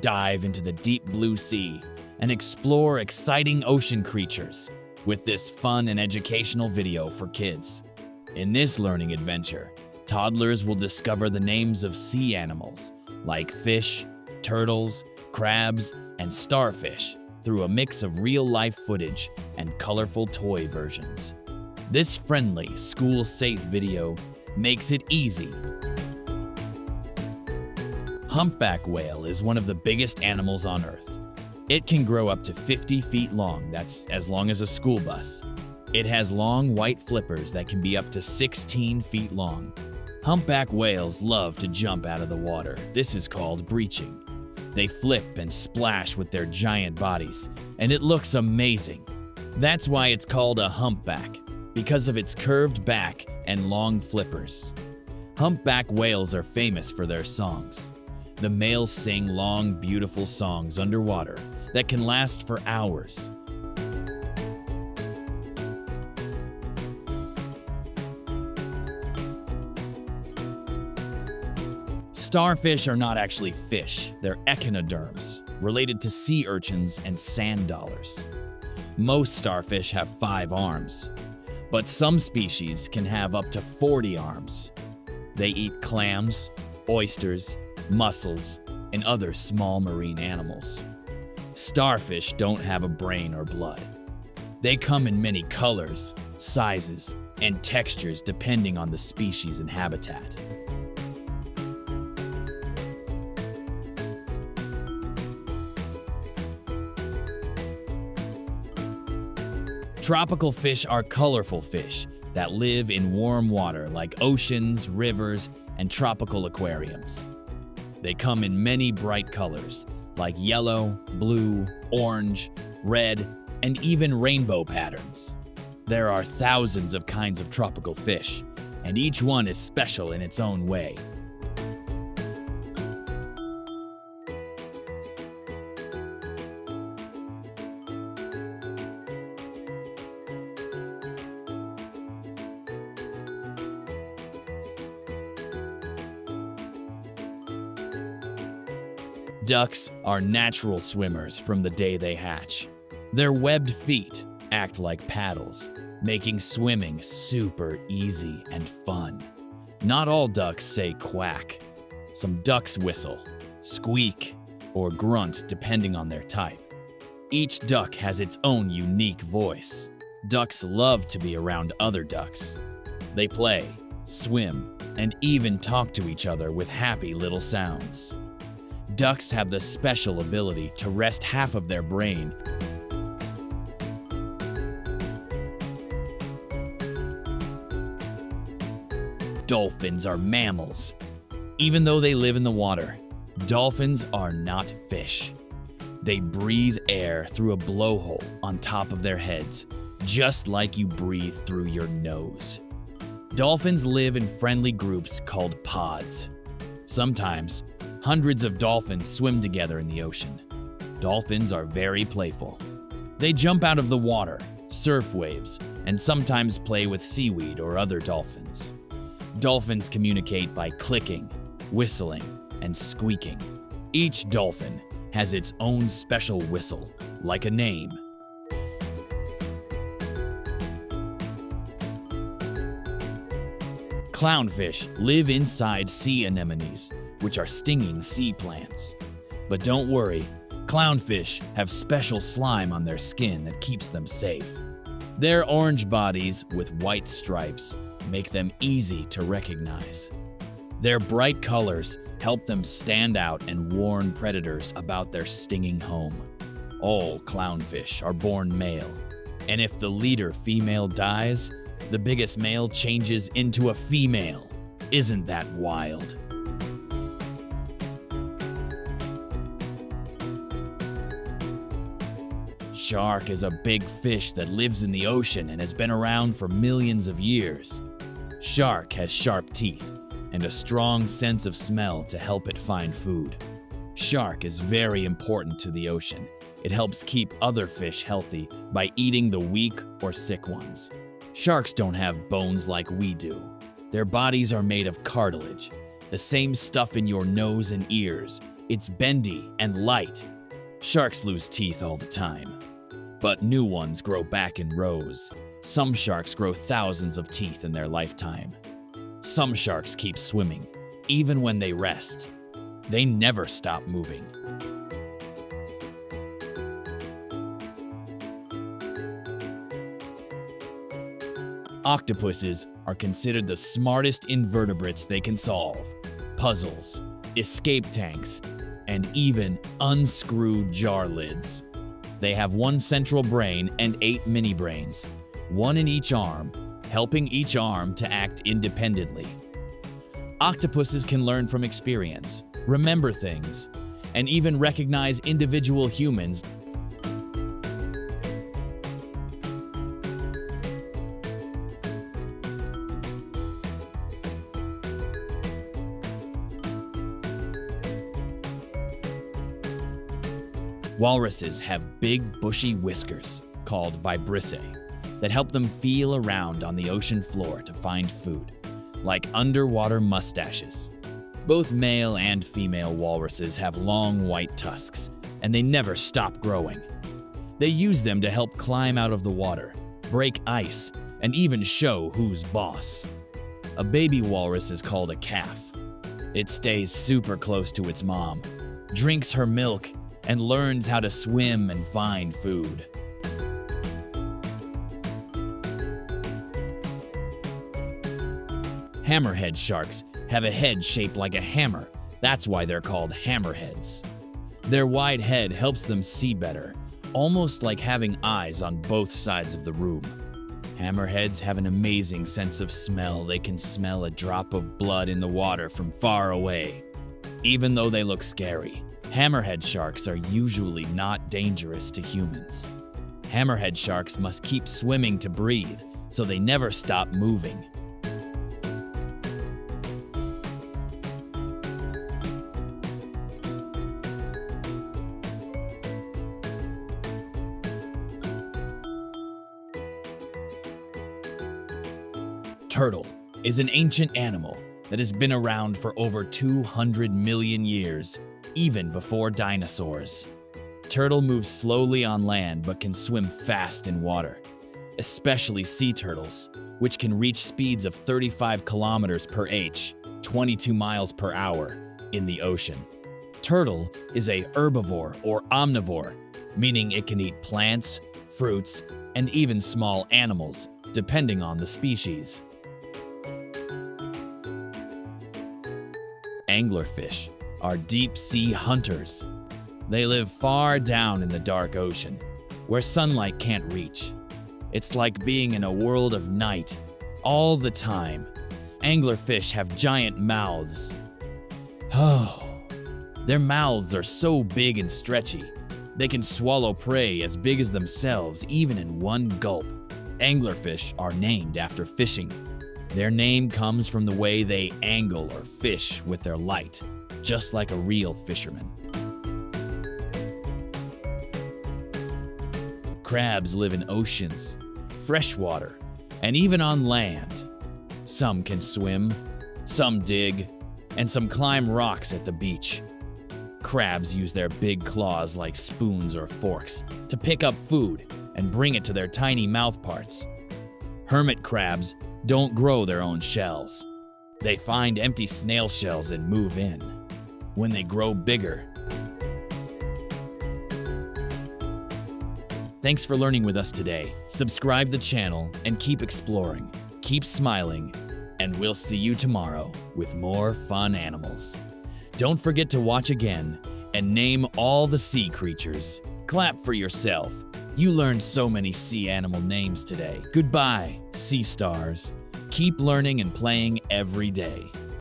dive into the deep blue sea and explore exciting ocean creatures with this fun and educational video for kids. In this learning adventure, toddlers will discover the names of sea animals like fish, turtles, crabs, and starfish through a mix of real-life footage and colorful toy versions. This friendly, school-safe video makes it easy. Humpback whale is one of the biggest animals on Earth. It can grow up to 50 feet long, that's as long as a school bus. It has long white flippers that can be up to 16 feet long. Humpback whales love to jump out of the water. This is called breaching. They flip and splash with their giant bodies, and it looks amazing. That's why it's called a humpback, because of its curved back and long flippers. Humpback whales are famous for their songs. The males sing long, beautiful songs underwater that can last for hours. Starfish are not actually fish, they're echinoderms, related to sea urchins and sand dollars. Most starfish have 5 arms, but some species can have up to 40 arms. They eat clams, oysters, mussels, and other small marine animals. Starfish don't have a brain or blood. They come in many colors, sizes, and textures depending on the species and habitat. Tropical fish are colorful fish that live in warm water like oceans, rivers, and tropical aquariums. They come in many bright colors like yellow, blue, orange, red, and even rainbow patterns. There are thousands of kinds of tropical fish, and each one is special in its own way. Ducks are natural swimmers from the day they hatch. Their webbed feet act like paddles, making swimming super easy and fun. Not all ducks say quack. Some ducks whistle, squeak, or grunt depending on their type. Each duck has its own unique voice. Ducks love to be around other ducks. They play, swim, and even talk to each other with happy little sounds. Ducks have the special ability to rest half of their brain. Dolphins are mammals. Even though they live in the water, dolphins are not fish. They breathe air through a blowhole on top of their heads, just like you breathe through your nose. Dolphins live in friendly groups called pods. Sometimes, hundreds of dolphins swim together in the ocean. Dolphins are very playful. They jump out of the water, surf waves, and sometimes play with seaweed or other dolphins. Dolphins communicate by clicking, whistling, and squeaking. Each dolphin has its own special whistle, like a name. Clownfish live inside sea anemones, which are stinging sea plants. But don't worry, clownfish have special slime on their skin that keeps them safe. Their orange bodies with white stripes make them easy to recognize. Their bright colors help them stand out and warn predators about their stinging home. All clownfish are born male, and if the leader female dies, the biggest male changes into a female. Isn't that wild? Shark is a big fish that lives in the ocean and has been around for millions of years. Shark has sharp teeth and a strong sense of smell to help it find food. Shark is very important to the ocean. It helps keep other fish healthy by eating the weak or sick ones. Sharks don't have bones like we do. Their bodies are made of cartilage, the same stuff in your nose and ears, It's bendy and light. Sharks lose teeth all the time, but new ones grow back in rows. Some sharks grow thousands of teeth in their lifetime. Some sharks keep swimming, even when they rest. They never stop moving. Octopuses are considered the smartest invertebrates they can solve. Puzzles, escape tanks, and even unscrew jar lids. They have one central brain and 8 mini brains, one in each arm, helping each arm to act independently. Octopuses can learn from experience, remember things, and even recognize individual humans. Walruses have big, bushy whiskers, called vibrissae, that help them feel around on the ocean floor to find food, like underwater mustaches. Both male and female walruses have long white tusks, and they never stop growing. They use them to help climb out of the water, break ice, and even show who's boss. A baby walrus is called a calf. It stays super close to its mom, drinks her milk, and learns how to swim and find food. Hammerhead sharks have a head shaped like a hammer. That's why they're called hammerheads. Their wide head helps them see better, almost like having eyes on both sides of the room. Hammerheads have an amazing sense of smell. They can smell a drop of blood in the water from far away. Even though they look scary, hammerhead sharks are usually not dangerous to humans. Hammerhead sharks must keep swimming to breathe, so they never stop moving. Turtle is an ancient animal that has been around for over 200 million years, even before dinosaurs. Turtle moves slowly on land but can swim fast in water, especially sea turtles, which can reach speeds of 35 kilometers per h, 22 miles per hour, in the ocean. Turtle is a herbivore or omnivore, meaning it can eat plants, fruits, and even small animals, depending on the species. Anglerfish are deep-sea hunters. They live far down in the dark ocean, where sunlight can't reach. It's like being in a world of night, all the time. Anglerfish have giant mouths. Oh, their mouths are so big and stretchy, they can swallow prey as big as themselves, even in one gulp. Anglerfish are named after fishing. Their name comes from the way they angle or fish with their light, just like a real fisherman. Crabs live in oceans, freshwater, and even on land. Some can swim, some dig, and some climb rocks at the beach. Crabs use their big claws like spoons or forks to pick up food and bring it to their tiny mouth parts. Hermit crabs don't grow their own shells. They find empty snail shells and move in. When they grow bigger. Thanks for learning with us today. Subscribe the channel and keep exploring. Keep smiling, and we'll see you tomorrow with more fun animals. Don't forget to watch again and name all the sea creatures. Clap for yourself. You learned so many sea animal names today. Goodbye, sea stars. Keep learning and playing every day.